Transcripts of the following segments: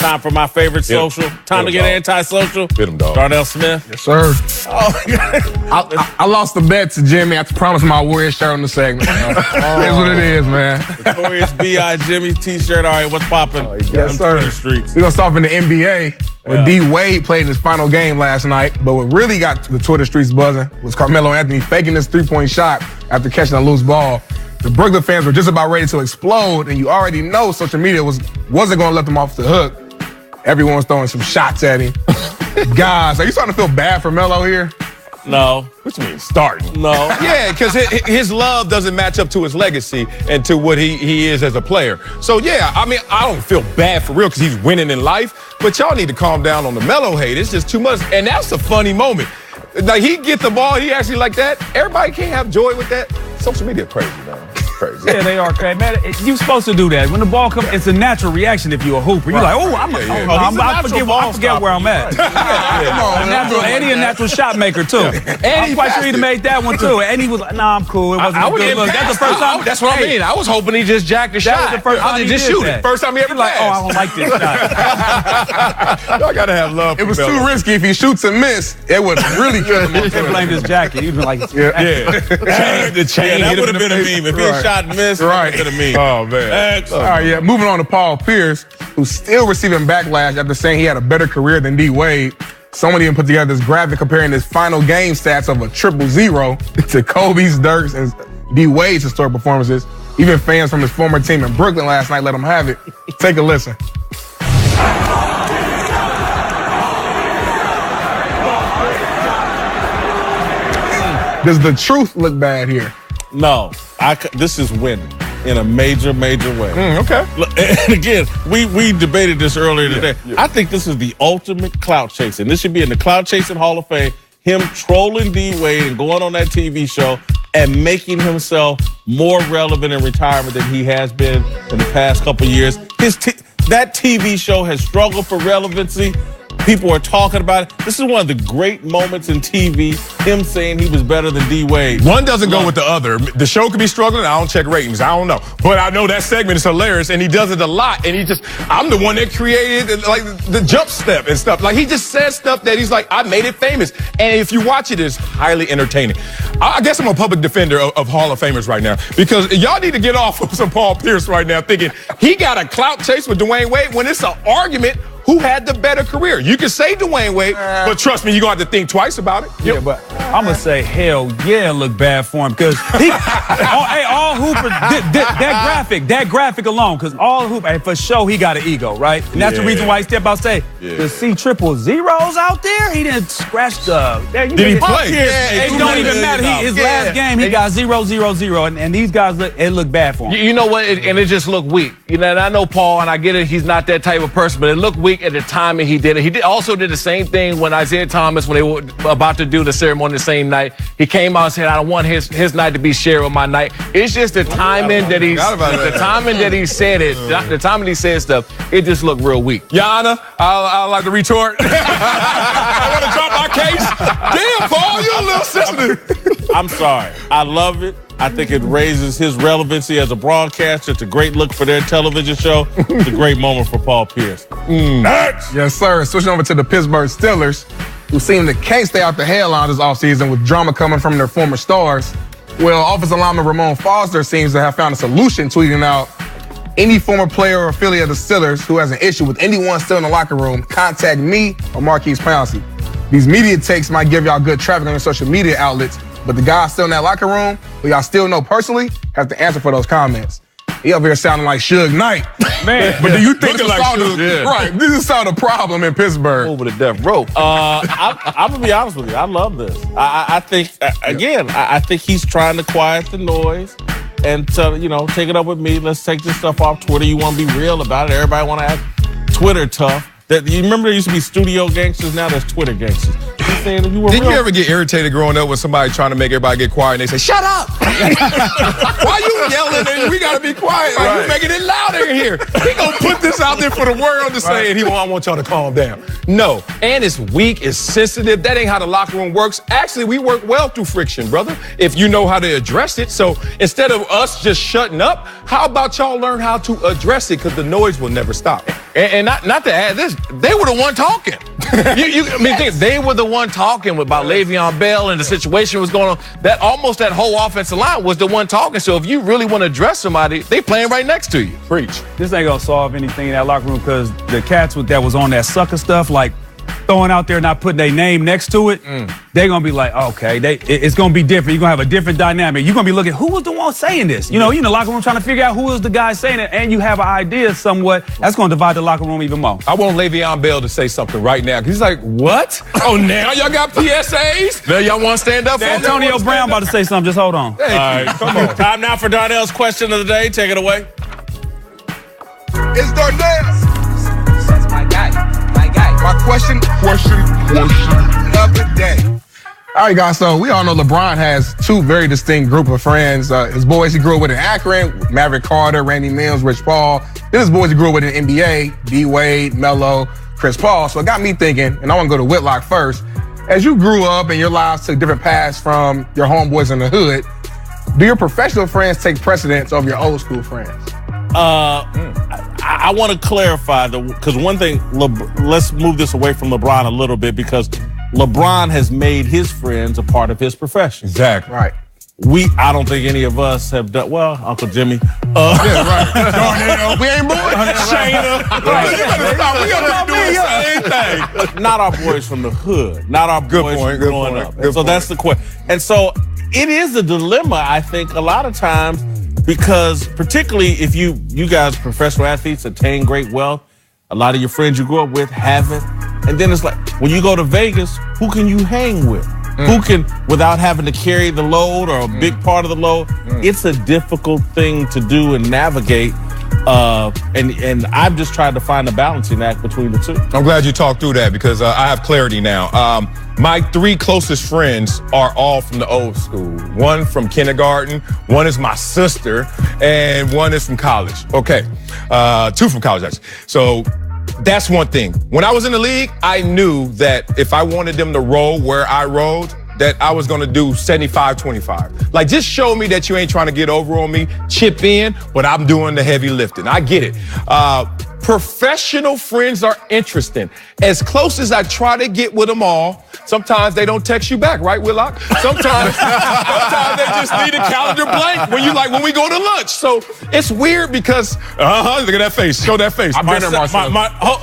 time for my favorite social. Time to get antisocial. Hit him, dog. Darnell Smith. Yes, sir. Oh, I lost the bet to Jimmy. I promised my Warrior shirt on the segment. Here's what it is, man. Notorious B.I. Jimmy t-shirt. All right, what's popping? Yes, sir. Streets. We're going to start off in the NBA. When D. Wade played his final game last night, but what really got the Twitter streets buzzing was Carmelo Anthony faking his three-point shot after catching a loose ball. The Brooklyn fans were just about ready to explode, and you already know social media wasn't going to let them off the hook. Everyone was throwing some shots at him. Guys, are you starting to feel bad for Melo here? No. What you mean, starting? No. Yeah, because his love doesn't match up to his legacy and to what he is as a player. So, yeah, I mean, I don't feel bad for real because he's winning in life, but y'all need to calm down on the Melo hate. It's just too much, and that's a funny moment. Like, he get the ball, he actually like that. Everybody can't have joy with that. Social media crazy, man. Crazy. Yeah, they are crazy. Man, you're supposed to do that. When the ball comes, it's a natural reaction if you're a hooper. You're like, I forget where I'm at. Eddie a natural shot maker, too. And I'm quite sure he'd made that one, too. And he was like, nah, I'm cool. It wasn't a good look. That's the first time. That's what I mean. I was hoping he just jacked the shot. That was the first time he just did shoot that. it. First time he ever like, I don't like this shot. Y'all gotta have love. It was too risky. If he shoots and miss, it would really kill him. They blamed his jacket. He'd been like, The chain. That would have been a meme. If he had shot and missed, Right. that would have been a meme. Oh, man. All right, yeah. Moving on to Paul Pierce, who's still receiving backlash after saying he had a better career than D. Wade. Someone even put together this graphic comparing his final game stats of a 0-0 to Kobe's, Dirk's, and D. Wade's historic performances. Even fans from his former team in Brooklyn last night let him have it. Take a listen. Does the truth look bad here? No. This is winning in a major, major way. Okay. And again, we debated this earlier today. Yeah. I think this is the ultimate clout chasing. This should be in the clout chasing Hall of Fame. Him trolling D. Wade and going on that TV show and making himself more relevant in retirement than he has been in the past couple years. That TV show has struggled for relevancy. People are talking about it. This is one of the great moments in TV, him saying he was better than D. Wade. One doesn't go with the other. The show could be struggling. I don't check ratings. I don't know. But I know that segment is hilarious, and he does it a lot. And I'm the one that created, like, the jump step and stuff. Like, he just says stuff that he's like, I made it famous. And if you watch it, it's highly entertaining. I guess I'm a public defender of Hall of Famers right now, because y'all need to get off of some Paul Pierce right now thinking he got a clout chase with Dwayne Wade when it's an argument who had the better career. You can say Dwayne Wade, but trust me, you're going to have to think twice about it. Yeah, but I'm going to say, hell yeah, it looked bad for him, because all hoopers, that graphic alone, because all hoopers, for sure, he got an ego, right? And that's the reason why he stepped out and say, to see triple zeros out there, he didn't scratch the... Did he play? It don't even matter. His last game, he got 0-0-0, and these guys, it looked bad for him. You know what? And it just looked weak. You know, and I know Paul, and I get it, he's not that type of person, but it looked weak at the time and he did it. He also did the same thing when Isaiah Thomas, when they were about to do the ceremony the same night, he came out and said, I don't want his night to be shared with my night. It's just the timing that he said it, the timing he said stuff, it just looked real weak. Yana, I'd like to retort. I want to drop my case. Damn, Paul, you're a little sensitive. I'm sorry. I love it. I think it raises his relevancy as a broadcaster. It's a great look for their television show. It's a great moment for Paul Pierce. Next. Yes, sir. Switching over to the Pittsburgh Steelers, who seem to can't stay out the headline this offseason with drama coming from their former stars. Well, offensive lineman Ramon Foster seems to have found a solution, tweeting out, any former player or affiliate of the Steelers who has an issue with anyone still in the locker room, contact me or Marquise Pouncey. These media takes might give y'all good traffic on your social media outlets, but the guys still in that locker room, who y'all still know personally, have to answer for those comments. He up here sounding like Suge Knight. Man. But do you think this This is a problem in Pittsburgh? Over the death row. I'm going to be honest with you. I love this. I think, again, I think he's trying to quiet the noise and, take it up with me. Let's take this stuff off Twitter. You want to be real about it. Everybody want to act Twitter tough. You remember there used to be studio gangsters? Now there's Twitter gangsters. Didn't you ever get irritated growing up with somebody trying to make everybody get quiet and they say, shut up? Why you yelling and we got to be quiet? Like, you're making it louder in here. He gonna put this out there for the world to say, and I want y'all to calm down. No, and it's weak, it's sensitive. That ain't how the locker room works. Actually, we work well through friction, brother, if you know how to address it. So instead of us just shutting up, how about y'all learn how to address it, because the noise will never stop. And not to add this, they were the one talking. They were the one talking about Le'Veon Bell and the situation was going on. That whole offensive line was the one talking. So if you really want to address somebody, they playing right next to you. Preach. This ain't gonna solve anything in that locker room because the cats that was on that sucker stuff, like throwing out there, not putting their name next to it, they're gonna be like, okay, it's gonna be different. You're gonna have a different dynamic. You're gonna be looking, who was the one saying this? You in the locker room trying to figure out who was the guy saying it, and you have an idea somewhat. That's gonna divide the locker room even more. I want Le'Veon Bell to say something right now. He's like, what? Oh, now y'all got PSAs? Now y'all want to stand up for Antonio Brown about to say something. Just hold on. All right, come on. Time now for Darnell's question of the day. Take it away. It's Darnell. That's my guy. My guy. My question of the day. All right, guys, so we all know LeBron has two very distinct group of friends. His boys he grew up with in Akron, Maverick Carter, Randy Mills, Rich Paul. Then his boys he grew up with in NBA, D. Wade, Melo, Chris Paul. So it got me thinking, and I want to go to Whitlock first. As you grew up and your lives took different paths from your homeboys in the hood, do your professional friends take precedence over your old school friends? I want to clarify, because one thing, let's move this away from LeBron a little bit, because LeBron has made his friends a part of his profession. Exactly. Right. I don't think any of us have done, well, Uncle Jimmy. Yeah, right. Darnell, we ain't boys. Shayna. We gonna do the same thing. Not our boys from the hood. Not our boys from growing up. So that's the question. And so it is a dilemma, I think, a lot of times, because particularly if you guys, professional athletes, attain great wealth, a lot of your friends you grew up with haven't. And then it's like, when you go to Vegas, who can you hang with? Who can, without having to carry the load or a big part of the load? It's a difficult thing to do and navigate. And I've just tried to find a balancing act between the two. I'm glad you talked through that because I have clarity now. My three closest friends are all from the old school. One from kindergarten, one is my sister, and one is from college. Okay, two from college actually. So that's one thing. When I was in the league, I knew that if I wanted them to roll where I rolled, that I was gonna do 75-25. Like, just show me that you ain't trying to get over on me, chip in, but I'm doing the heavy lifting. I get it. Professional friends are interesting. As close as I try to get with them all, sometimes they don't text you back, right, Whitlock? Sometimes they just need a calendar blank when we go to lunch. So it's weird because, look at that face. Show that face. I've been there, Marcellus.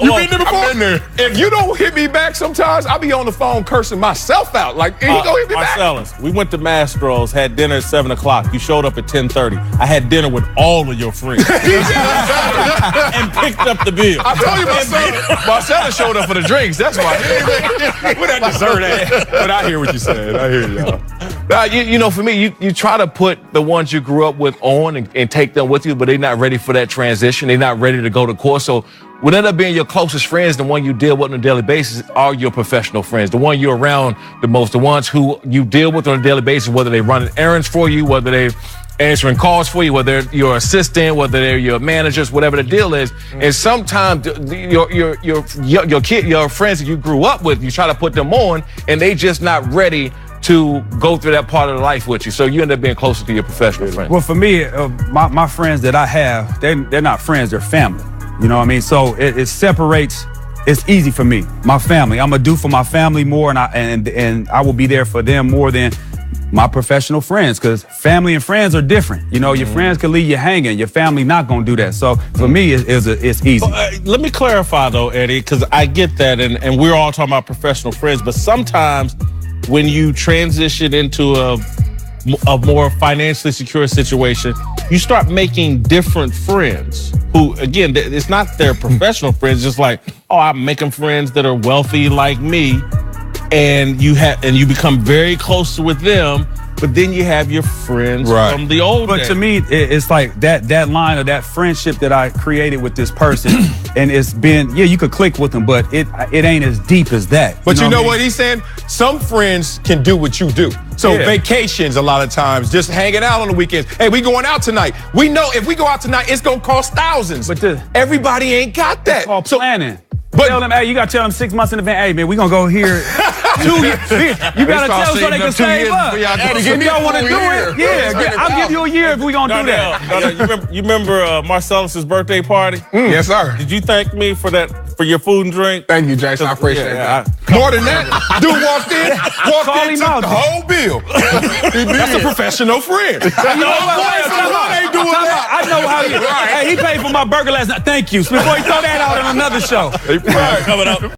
You been there before? I've been there. If you don't hit me back sometimes, I'll be on the phone cursing myself out. Like, he gonna hit me Marcellus, we went to Mastro's, had dinner at 7 o'clock. You showed up at 10:30. I had dinner with all of your friends. And picked up the bill. I told you Marcellus showed up for the drinks. That's why. Where that dessert at? But I hear what you said. I hear y'all. For me, you try to put the ones you grew up with on and take them with you, but they're not ready for that transition. They're not ready to go to court. So what end up being your closest friends, the one you deal with on a daily basis, are your professional friends, the one you're around the most, the ones who you deal with on a daily basis, whether they're running errands for you, whether they're answering calls for you, whether they're your assistant, whether they're your managers, whatever the deal is. And sometimes your friends that you grew up with, you try to put them on, and they just not ready to go through that part of the life with you. So you end up being closer to your professional friends. Well, for me, my friends that I have, they're not friends, they're family. You know what I mean? So it separates. It's easy for me, my family. I'm gonna do for my family more, and I will be there for them more than my professional friends, because family and friends are different. You know, your friends can leave you hanging. Your family not gonna do that. So for me, it's easy. Let me clarify though, Eddie, because I get that, and we're all talking about professional friends, but sometimes when you transition into a more financially secure situation, you start making different friends who, again, it's not their professional friends, just like, oh, I'm making friends that are wealthy like me, and you become very close with them, but then you have your friends from the old days. But to me, it's like that line of that friendship that I created with this person, and it's been, you could click with them, but it ain't as deep as that. But you know what he's saying? Some friends can do what you do. So vacations, a lot of times, just hanging out on the weekends. Hey, we going out tonight. We know if we go out tonight, it's gonna cost thousands. But everybody ain't got that. It's called planning. Tell them, hey, you got to tell them 6 months in advance. Hey, man, we going to go here 2 years. You got to tell them so they can save up. If y'all want to do it, yeah, I'll give you a year if we going to do that. You remember Marcellus's birthday party? Yes, sir. Did you thank me for your food and drink? Thank you, Jason. I appreciate that. More than that, dude walked in, took the whole bill. That's a professional friend. I know how he. Hey, he paid for my burger last night. Thank you. Before he throw that out on another show. Coming up.